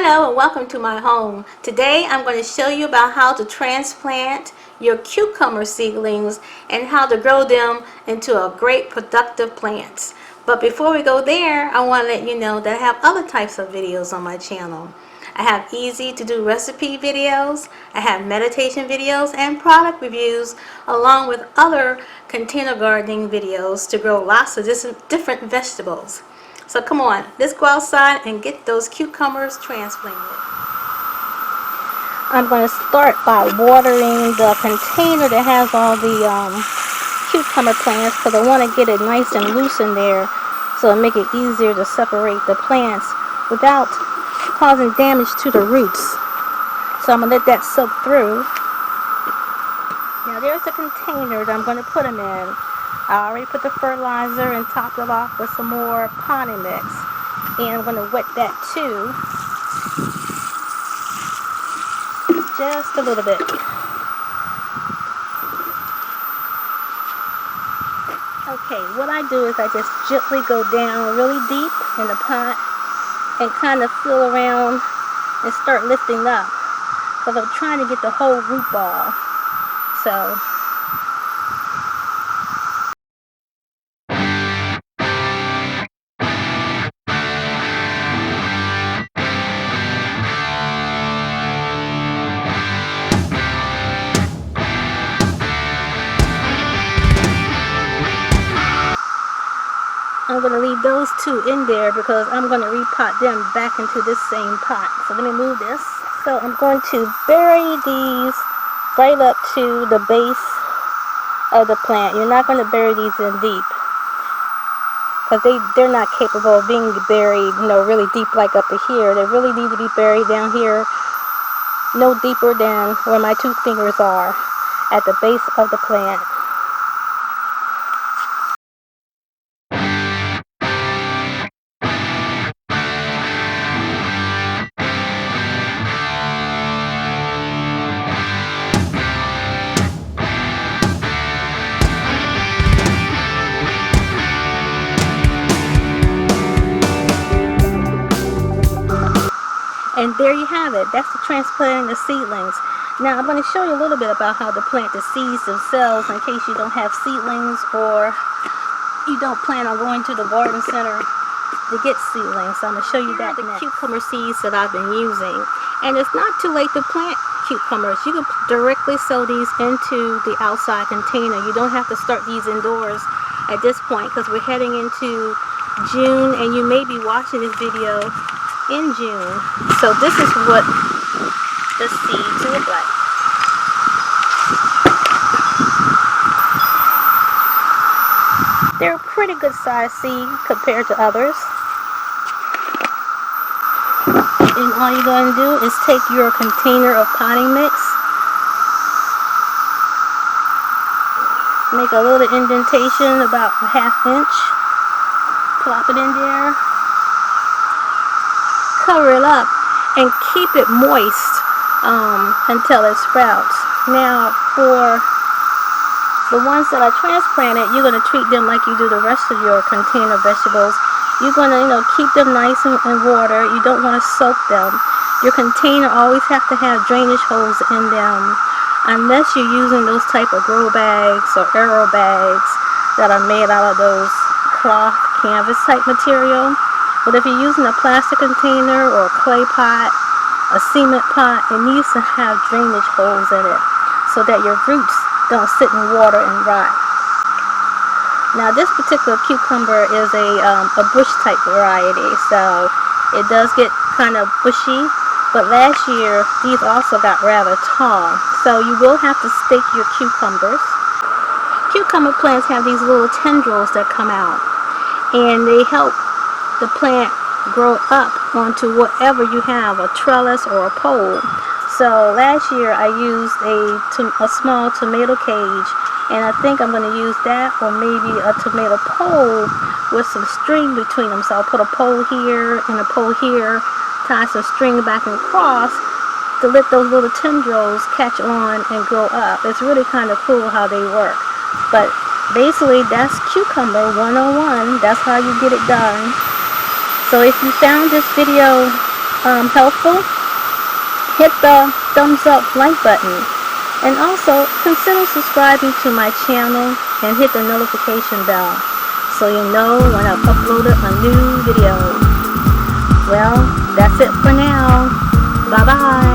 Hello and welcome to my home. Today I'm going to show you about how to transplant your cucumber seedlings and how to grow them into a great productive plants. But before we go there, I want to let you know that I have other types of videos on my channel. I have easy to do recipe videos, I have meditation videos and product reviews, along with other container gardening videos to grow lots of different vegetables. So come on, let's go outside and get those cucumbers transplanted. I'm going to start by watering the container that has all the cucumber plants because I want to get it nice and loose in there so it'll make it easier to separate the plants without causing damage to the roots. So I'm going to let that soak through. Now there's the container that I'm going to put them in. I already put the fertilizer and topped it off with some more potting mix. And I'm going to wet that too. Just a little bit. Okay, what I do is I just gently go down really deep in the pot and kind of feel around and start lifting up. Because I'm trying to get the whole root ball. So I'm going to leave those two in there because I'm going to repot them back into this same pot. So let me move this. So I'm going to bury these right up to the base of the plant. You're not going to bury these in deep because they're not capable of being buried, really deep like up to here. They really need to be buried down here, no deeper than where my 2 fingers are at the base of the plant. And there you have it. That's the transplanting the seedlings. Now I'm going to show you a little bit about how to plant the seeds themselves in case you don't have seedlings or you don't plan on going to the garden center to get seedlings. So I'm going to show you that next. The cucumber seeds that I've been using. And it's not too late to plant cucumbers. You can directly sow these into the outside container. You don't have to start these indoors at this point because we're heading into June and you may be watching this video in June. So this is what the seeds look like. They're a pretty good sized seed compared to others. And all you're going to do is take your container of potting mix, make a little indentation about a ½ inch, plop it in there, cover it up and keep it moist until it sprouts. Now for the ones that I transplanted, you're going to treat them like you do the rest of your container vegetables. You're going to keep them nice and water. You don't want to soak them. Your container always have to have drainage holes in them unless you're using those type of grow bags or aero bags that are made out of those cloth canvas type material. But if you're using a plastic container or a clay pot, a cement pot, it needs to have drainage holes in it so that your roots don't sit in water and rot. Now this particular cucumber is a bush type variety, so it does get kind of bushy. But last year, these also got rather tall, so you will have to stake your cucumbers. Cucumber plants have these little tendrils that come out, and they help the plant grow up onto whatever you have, a trellis or a pole. So last year I used a small tomato cage, and I think I'm going to use that or maybe a tomato pole with some string between them. So I'll put a pole here and a pole here, tie some string back and across to let those little tendrils catch on and grow up. It's really kind of cool how they work. But basically that's cucumber 101. That's how you get it done. So if you found this video helpful, hit the thumbs up like button. And also consider subscribing to my channel and hit the notification bell so you know when I've uploaded a new video. Well, that's it for now. Bye bye.